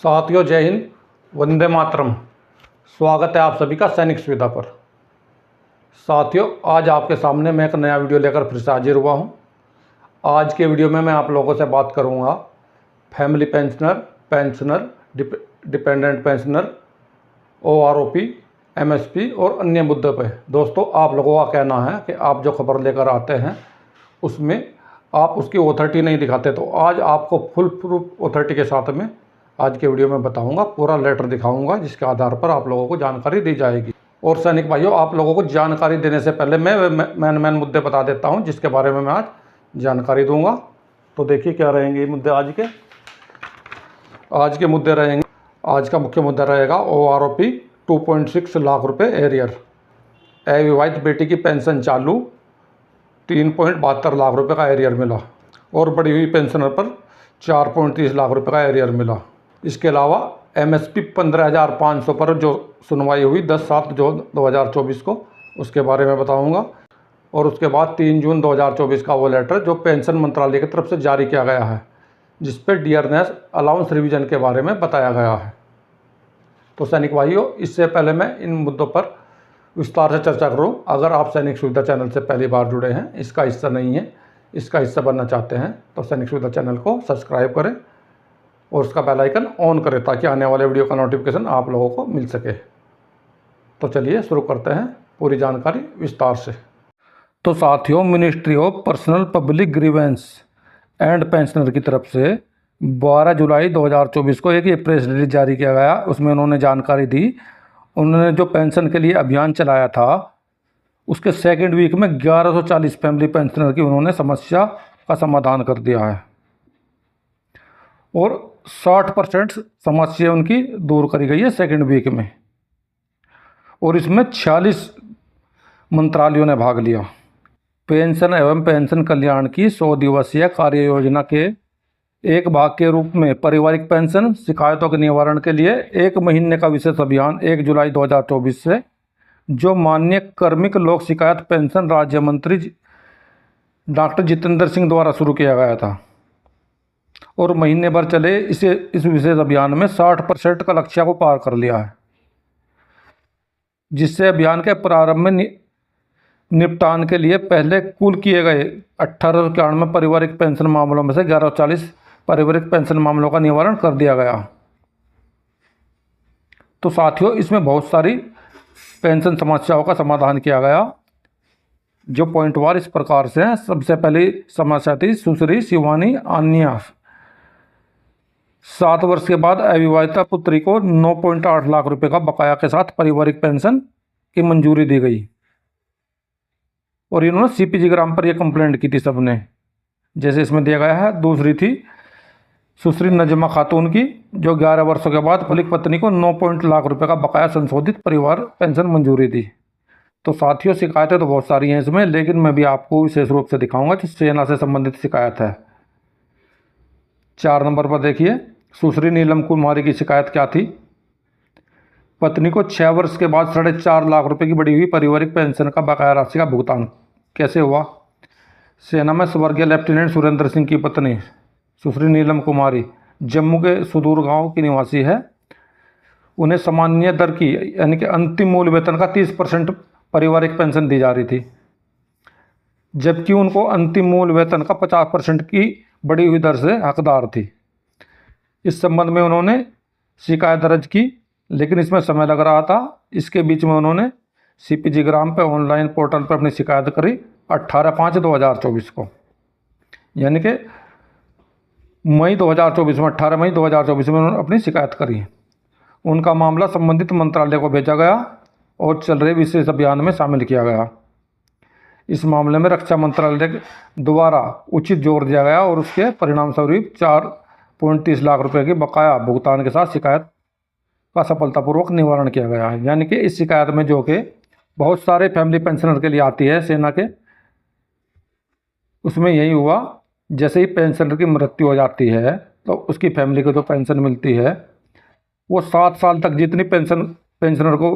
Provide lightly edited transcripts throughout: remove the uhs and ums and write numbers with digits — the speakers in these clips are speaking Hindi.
साथियों, जय हिंद, वंदे मातरम। स्वागत है आप सभी का सैनिक सुविधा पर। साथियों, आज आपके सामने मैं एक नया वीडियो लेकर फिर से हाजिर हुआ हूं। आज के वीडियो में मैं आप लोगों से बात करूंगा family pensioner, dependent pensioner, OROP, MSP और अन्य मुद्दों पर। दोस्तों, आप लोगों का कहना है कि आप जो खबर लेकर आते हैं उसमें आप उसकी ऑथोरिटी नहीं दिखाते, तो आज आपको फुल प्रूफ ऑथोरिटी के साथ में आज के वीडियो में बताऊंगा, पूरा लेटर दिखाऊंगा, जिसके आधार पर आप लोगों को जानकारी दी जाएगी। और सैनिक भाइयों, आप लोगों को जानकारी देने से पहले मैं मेन मुद्दे बता देता हूं, जिसके बारे में मैं आज जानकारी दूंगा। तो देखिए क्या रहेंगे मुद्दे आज के मुद्दे रहेंगे। आज का मुख्य मुद्दा रहेगा OROP 2.6 लाख रुपये एरियर। अविवाहित बेटी की पेंशन चालू 3.72 लाख रुपये का एरियर मिला और बढ़ी हुई पेंशनर पर 4.30 लाख रुपये का एरियर मिला। इसके अलावा MSP 15,500 पर जो सुनवाई हुई 10/7/2024 को, उसके बारे में बताऊंगा। और उसके बाद 3 जून 2024 का वो लेटर जो पेंशन मंत्रालय की तरफ से जारी किया गया है, जिस पर डियरनेस अलाउंस रिवीजन के बारे में बताया गया है। तो सैनिक भाइयों, इससे पहले मैं इन मुद्दों पर विस्तार से चर्चा करूं। अगर आप सैनिक सुविधा चैनल से पहली बार जुड़े हैं, इसका हिस्सा नहीं है, इसका हिस्सा बनना चाहते हैं, तो सैनिक सुविधा चैनल को सब्सक्राइब करें और उसका बेल आइकन ऑन करें, ताकि आने वाले वीडियो का नोटिफिकेशन आप लोगों को मिल सके। तो चलिए शुरू करते हैं पूरी जानकारी विस्तार से। तो साथियों, ministry of personnel public grievance and pensioner की तरफ से 12 जुलाई 2024 को एक प्रेस रिलीज जारी किया गया। उसमें उन्होंने जानकारी दी, उन्होंने जो पेंशन के लिए अभियान चलाया था उसके सेकेंड वीक में 1140 फैमिली पेंशनर की उन्होंने समस्या का समाधान कर दिया है और 60% समस्या उनकी दूर करी गई है सेकेंड वीक में। और इसमें 46 मंत्रालयों ने भाग लिया। पेंशन एवं पेंशन कल्याण की 100 दिवसीय कार्य योजना के एक भाग के रूप में पारिवारिक पेंशन शिकायतों के निवारण के लिए 1 महीने का विशेष अभियान 1 जुलाई 2024 से, जो माननीय कार्मिक लोक शिकायत पेंशन राज्य मंत्री डॉक्टर जितेंद्र सिंह द्वारा शुरू किया गया था और महीने भर चले इस विशेष अभियान में 60% का लक्ष्य को पार कर लिया है, जिससे अभियान के प्रारंभ में निपटान के लिए पहले कुल किए गए 1891 पारिवारिक पेंशन मामलों में से 1140 पारिवारिक पेंशन मामलों का निवारण कर दिया गया। तो साथियों, इसमें बहुत सारी पेंशन समस्याओं का समाधान किया गया, जो पॉइंटवार इस प्रकार से हैं। सबसे पहली समस्या थी सुश्री शिवानी आन्या। 7 वर्ष के बाद अविवाहिता पुत्री को 9.8 लाख रुपए का बकाया के साथ पारिवारिक पेंशन की मंजूरी दी गई और इन्होंने CPG ग्राम पर यह कंप्लेंट की थी सबने, जैसे इसमें दिया गया है। दूसरी थी सुश्री नजमा खातून की, जो 11 वर्षों के बाद फलिक पत्नी को 9 लाख रुपए का बकाया संशोधित परिवार पेंशन मंजूरी दी। तो साथियों, शिकायतें तो बहुत सारी हैं इसमें, लेकिन मैं भी आपको विशेष रूप से दिखाऊंगा कि सेना से संबंधित शिकायत है। 4 नंबर पर देखिए, सुश्री नीलम कुमारी की शिकायत क्या थी। पत्नी को 6 वर्ष के बाद 4.5 लाख रुपए की बढ़ी हुई पारिवारिक पेंशन का बकाया राशि का भुगतान कैसे हुआ। सेना में स्वर्गीय लेफ्टिनेंट सुरेंद्र सिंह की पत्नी सुश्री नीलम कुमारी जम्मू के सुदूर गांव की निवासी है। उन्हें सामान्य दर की, यानी कि अंतिम मूल वेतन का 30% पारिवारिक पेंशन दी जा रही थी, जबकि उनको अंतिम मूल वेतन का 50% की बढ़ी हुई दर से हकदार थी। इस संबंध में उन्होंने शिकायत दर्ज की, लेकिन इसमें समय लग रहा था। इसके बीच में उन्होंने CPG ग्राम पर ऑनलाइन पोर्टल पर अपनी शिकायत करी 18/5/2024 को, यानी कि 18 मई 2024 में उन्होंने अपनी शिकायत करी। उनका मामला संबंधित मंत्रालय को भेजा गया और चल रहे विशेष अभियान में शामिल किया गया। इस मामले में रक्षा मंत्रालय द्वारा उचित जोर दिया गया और उसके परिणाम स्वरूप 4.30 लाख रुपए के बकाया भुगतान के साथ शिकायत का सफलतापूर्वक निवारण किया गया है। यानी कि इस शिकायत में, जो कि बहुत सारे फैमिली पेंशनर के लिए आती है सेना के, उसमें यही हुआ, जैसे ही पेंशनर की मृत्यु हो जाती है तो उसकी फैमिली को जो पेंशन मिलती है वो 7 साल तक जितनी पेंशनर को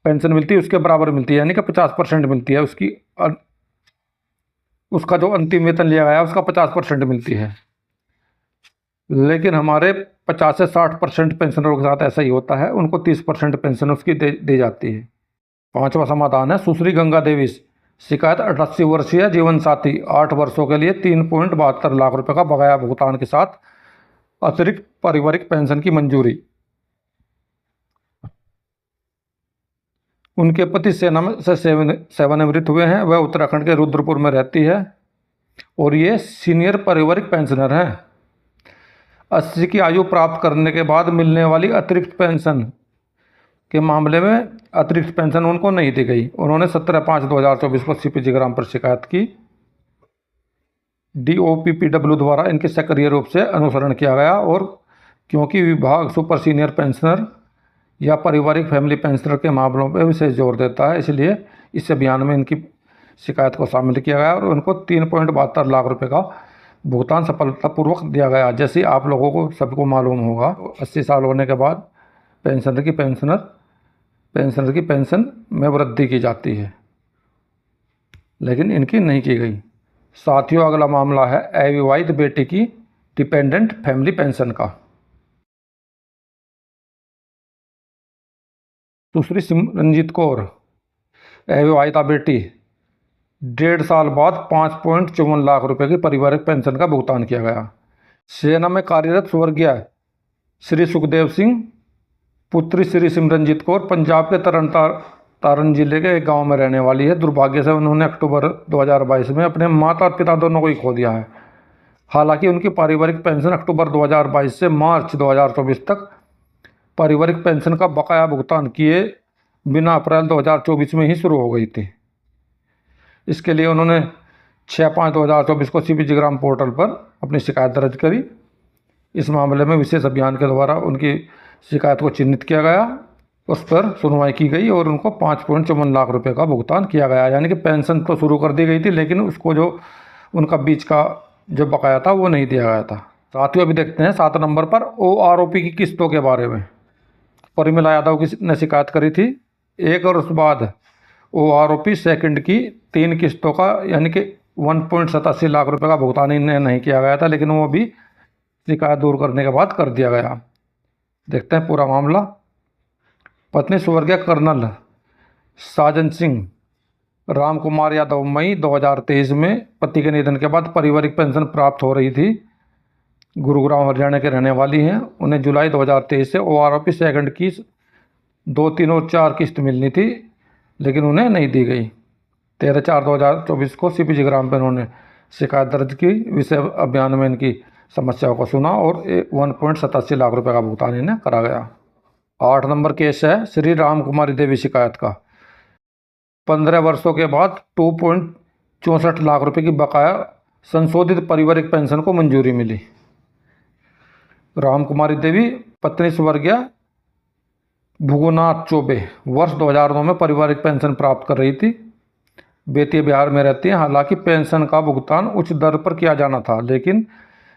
पेंशन मिलती है उसके बराबर मिलती है, यानी कि 50% मिलती है। उसका जो अंतिम वेतन लिया गया है उसका 50% मिलती है। लेकिन हमारे 50 से 60% पेंशनरों के साथ ऐसा ही होता है, उनको 30% पेंशन उसकी दी जाती है। पांचवा समाधान है सुश्री गंगा देवी, शिकायत 88 वर्षीय जीवन साथी 8 वर्षों के लिए 3.72 लाख रुपए का बकाया भुगतान के साथ अतिरिक्त पारिवारिक पेंशन की मंजूरी। उनके पति सेना में से सेवानिवृत्त हुए हैं, वह उत्तराखंड के रुद्रपुर में रहती है और ये सीनियर पारिवारिक पेंशनर हैं। 80 की आयु प्राप्त करने के बाद मिलने वाली अतिरिक्त पेंशन के मामले में अतिरिक्त पेंशन उनको नहीं दी गई। उन्होंने 17/5/2024 को सीपीजी ग्राम पर शिकायत की। DOPPW द्वारा इनके सक्रिय रूप से अनुसरण किया गया और क्योंकि विभाग सुपर सीनियर पेंशनर या पारिवारिक फैमिली पेंशनर के मामलों पर विशेष जोर देता है, इसलिए इस अभियान में इनकी शिकायत को शामिल किया गया और उनको 3.72 लाख रुपए का भुगतान सफलतापूर्वक दिया गया। जैसे आप लोगों को सबको मालूम होगा, 80 साल होने के बाद पेंशनर की पेंशन में वृद्धि की जाती है, लेकिन इनकी नहीं की गई। साथियों, अगला मामला है अविवाहित बेटी की डिपेंडेंट फैमिली पेंशन का। सुश्री सिमरनजीत कौर, अविवाहिता बेटी, 1.5 साल बाद 5.54 लाख रुपए की पारिवारिक पेंशन का भुगतान किया गया। सेना में कार्यरत स्वर्गीय श्री सुखदेव सिंह, पुत्री श्री सिमरनजीत कौर पंजाब के तारण जिले के एक गांव में रहने वाली है। दुर्भाग्य से उन्होंने अक्टूबर 2022 में अपने माता और पिता दोनों को ही खो दिया है। हालांकि उनकी पारिवारिक पेंशन अक्टूबर 2022 से मार्च 2024 तक पारिवारिक पेंशन का बकाया भुगतान किए बिना अप्रैल 2024 में ही शुरू हो गई थी। इसके लिए उन्होंने 6/5/2024 को सीपीजी ग्राम पोर्टल पर अपनी शिकायत दर्ज करी। इस मामले में विशेष अभियान के द्वारा उनकी शिकायत को चिन्हित किया गया, उस पर सुनवाई की गई और उनको 5.54 लाख रुपए का भुगतान किया गया। यानी कि पेंशन तो शुरू कर दी गई थी, लेकिन उसको जो उनका बीच का जो बकाया था वो नहीं दिया गया था। साथियों, अभी देखते हैं 7 नंबर पर OROP की किस्तों के बारे में। परिमला यादव ने शिकायत करी थी। एक और उस बाद OROP सेकंड की 3 किस्तों का यानी कि 1.87 लाख रुपए का भुगतान इन्हें नहीं किया गया था, लेकिन वो भी शिकायत दूर करने के बाद कर दिया गया। देखते हैं पूरा मामला। पत्नी स्वर्गीय कर्नल साजन सिंह राम कुमार यादव मई 2023 में पति के निधन के बाद पारिवारिक पेंशन प्राप्त हो रही थी। गुरुग्राम हरियाणा के रहने वाली हैं। उन्हें जुलाई 2023 से OROP सेकंड की 2, 3 और 4 किस्त मिलनी थी, लेकिन उन्हें नहीं दी गई। 13/4/2024 को सीपीजी ग्राम पर उन्होंने शिकायत दर्ज की। विशेष अभियान में इनकी समस्याओं को सुना और 1.87 लाख रुपए का भुगतान इन्हें करा गया। 8 नंबर केस है श्री राम कुमारी देवी शिकायत का। 15 वर्षों के बाद 2.64 लाख रुपए की बकाया संशोधित पारिवारिक पेंशन को मंजूरी मिली। राम कुमारी देवी पत्नी स्वर्गीय भुगुनाथ चौबे वर्ष 2009 में पारिवारिक पेंशन प्राप्त कर रही थी। बेतिया बिहार में रहती हैं। हालांकि पेंशन का भुगतान उच्च दर पर किया जाना था, लेकिन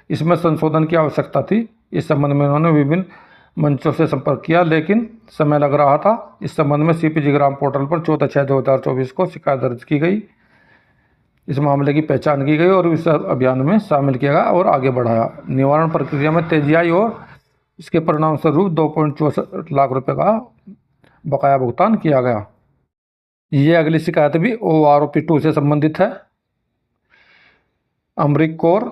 इसमें संशोधन की आवश्यकता थी। इस संबंध में उन्होंने विभिन्न मंचों से संपर्क किया, लेकिन समय लग रहा था। इस संबंध में सीपीजी ग्राम पोर्टल पर 14/6/2024 को शिकायत दर्ज की गई। इस मामले की पहचान की गई और इस अभियान में शामिल किया गया और आगे बढ़ाया। निवारण प्रक्रिया में तेजी आई और इसके परिणाम स्वरूप 2.64 लाख रुपए का बकाया भुगतान किया गया। ये अगली शिकायत भी OROP 2 से संबंधित है। अमरीक कौर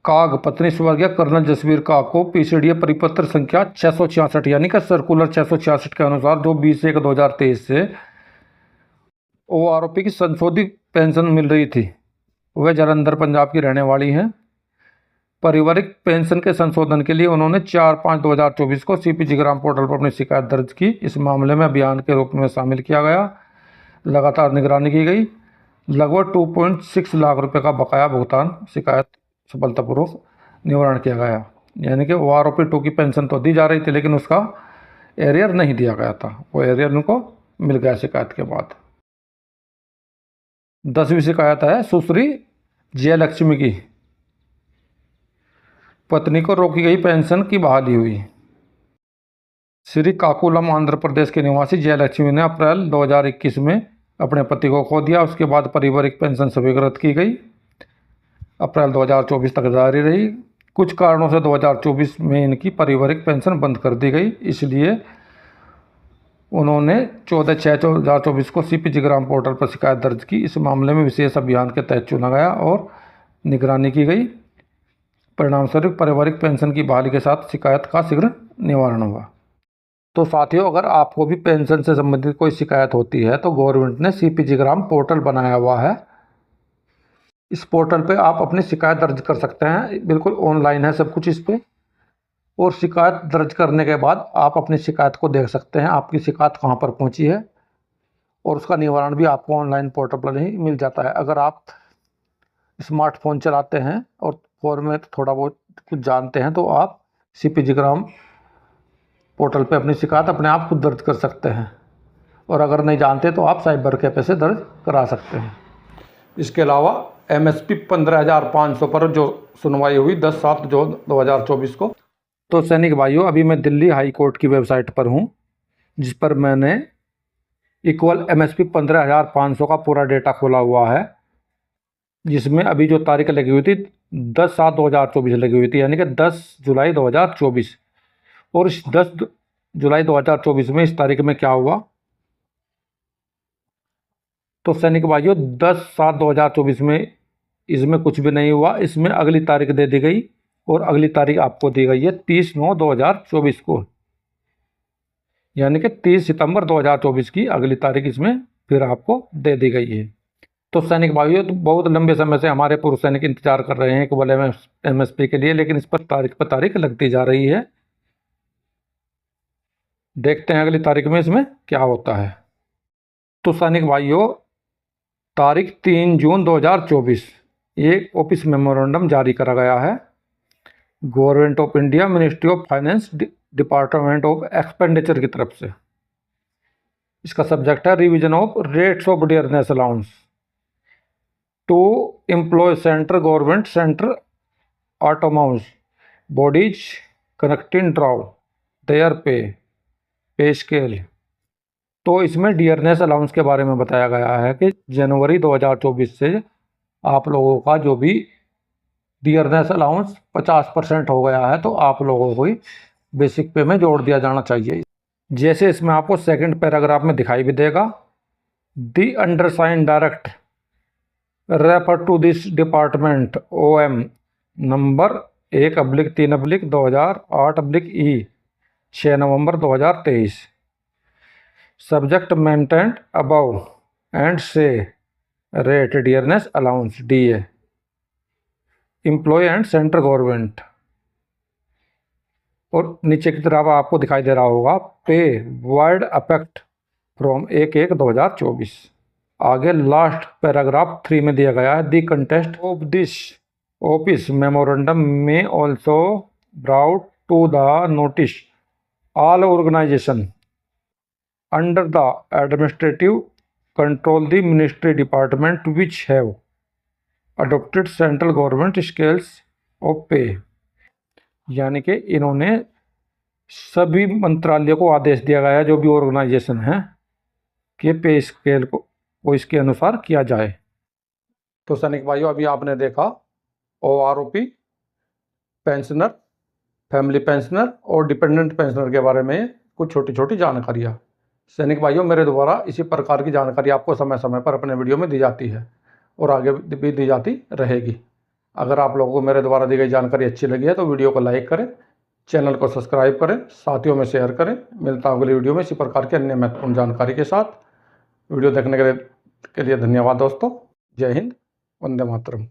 काग पत्नी स्वर्गीय कर्नल जसवीर काग को PCDA परिपत्र संख्या 666 यानी कि सर्कुलर 666 के अनुसार जो 20/1/2023 से OROP की संशोधित पेंशन मिल रही थी, वह जालंधर पंजाब की रहने वाली हैं। पारिवारिक पेंशन के संशोधन के लिए उन्होंने 4/5/2024 को सीपीजी ग्राम पोर्टल पर अपनी शिकायत दर्ज की। इस मामले में अभियान के रूप में शामिल किया गया, लगातार निगरानी की गई। लगभग 2.6 लाख रुपए का बकाया भुगतान शिकायत सफलतापूर्वक निवारण किया गया। यानी कि OROP 2 की पेंशन तो दी जा रही थी, लेकिन उसका एरियर नहीं दिया गया था। वो एरियर उनको मिल गया शिकायत के बाद। 10वीं शिकायत है सुश्री जयलक्ष्मी की। पत्नी को रोकी गई पेंशन की बहाली हुई। श्री काकुलम आंध्र प्रदेश के निवासी जयलक्ष्मी ने अप्रैल 2021 में अपने पति को खो दिया। उसके बाद पारिवारिक पेंशन स्वीकृत की गई। अप्रैल 2024 तक जारी रही। कुछ कारणों से 2024 में इनकी पारिवारिक पेंशन बंद कर दी गई, इसलिए उन्होंने 14/6/2024 को सीपीजी ग्राम पोर्टल पर शिकायत दर्ज की। इस मामले में विशेष अभियान के तहत चुना गया और निगरानी की गई। परिणामस्वरूप पारिवारिक पेंशन की बहाली के साथ शिकायत का शीघ्र निवारण हुआ। तो साथियों, अगर आपको भी पेंशन से संबंधित कोई शिकायत होती है तो गवर्नमेंट ने सीपीजी ग्राम पोर्टल बनाया हुआ है। इस पोर्टल पे आप अपनी शिकायत दर्ज कर सकते हैं, बिल्कुल ऑनलाइन है सब कुछ इस पर। और शिकायत दर्ज करने के बाद आप अपनी शिकायत को देख सकते हैं, आपकी शिकायत कहाँ पर पहुँची है, और उसका निवारण भी आपको ऑनलाइन पोर्टल पर ही मिल जाता है। अगर आप स्मार्टफोन चलाते हैं और फ़ोन में थोड़ा बहुत कुछ जानते हैं तो आप सीपीजी ग्राम पोर्टल पे अपनी शिकायत अपने आप खुद दर्ज कर सकते हैं, और अगर नहीं जानते तो आप साइबर कैफे से दर्ज करा सकते हैं। इसके अलावा एमएसपी 15,500 पर जो सुनवाई हुई 10/7/2024 को। तो सैनिक भाइयों, अभी मैं दिल्ली हाई कोर्ट की वेबसाइट पर हूँ, जिस पर मैंने इक्वल एमएसपी 15,500 का पूरा डेटा खोला हुआ है, जिसमें अभी जो तारीख लगी हुई थी 10/7/2024 लगी हुई थी, यानी कि 10 जुलाई 2024। और इस 10 जुलाई 2024 में इस तारीख में क्या हुआ, तो सैनिक भाइयों 10/7/2024 में इसमें कुछ भी नहीं हुआ। इसमें अगली तारीख दे दी गई, और अगली तारीख आपको दी गई है 30/9/2024 को, यानी कि 30 सितंबर 2024 की अगली तारीख इसमें फिर आपको दे दी गई है। तो सैनिक भाइयों, तो बहुत लंबे समय से हमारे पूर्व सैनिक इंतजार कर रहे हैं केवल एमएसपी के लिए, लेकिन इस पर तारीख लगती जा रही है। देखते हैं अगली तारीख में इसमें क्या होता है। तो सैनिक भाइयों, तारीख 3 जून 2024 एक ऑफिस मेमोरेंडम जारी करा गया है government of India, ministry of finance, department of expenditure की तरफ से। इसका सब्जेक्ट है revision of rates of dearness allowance to employ central government center autonomous bodies connecting draw their pay scale. तो इसमें डियरनेस अलाउंस के बारे में बताया गया है कि जनवरी 2024 से आप लोगों का जो भी डियरनेस अलाउंस 50% हो गया है, तो आप लोगों को ही बेसिक पे में जोड़ दिया जाना चाहिए। जैसे इसमें आपको सेकंड पैराग्राफ में दिखाई भी देगा, the undersigned direct refer to this department OM number 1/3/2008/E 6 November 2023 subject mentioned above and say rate dearness allowance DA employ and central government. और नीचे की तरफ आपको दिखाई दे रहा होगा पे वर्ड अफेक्ट फ्रॉम 1/1/2024। आगे लास्ट पैराग्राफ 3 में दिया गया है, the contest of this office memorandum may also brought to the notice all organisation under the administrative control the ministry department which have adopted central government scales of pay. यानी कि इन्होंने सभी मंत्रालयों को आदेश दिया गया है, जो भी ऑर्गेनाइजेशन है, कि पे स्केल को इसके अनुसार किया जाए। तो सैनिक भाइयों, अभी आपने देखा OROP, पेंशनर, फैमिली पेंशनर और डिपेंडेंट पेंशनर के बारे में कुछ छोटी छोटी जानकारियाँ। सैनिक भाइयों, मेरे द्वारा इसी प्रकार की जानकारी आपको समय समय पर अपने वीडियो में दी जाती है और आगे भी दी जाती रहेगी। अगर आप लोगों को मेरे द्वारा दी गई जानकारी अच्छी लगी है तो वीडियो को लाइक करें, चैनल को सब्सक्राइब करें, साथियों में शेयर करें। मिलता हूँ अगली वीडियो में इसी प्रकार की अन्य महत्वपूर्ण जानकारी के साथ। वीडियो देखने के लिए धन्यवाद दोस्तों। जय हिंद, वंदे मातरम।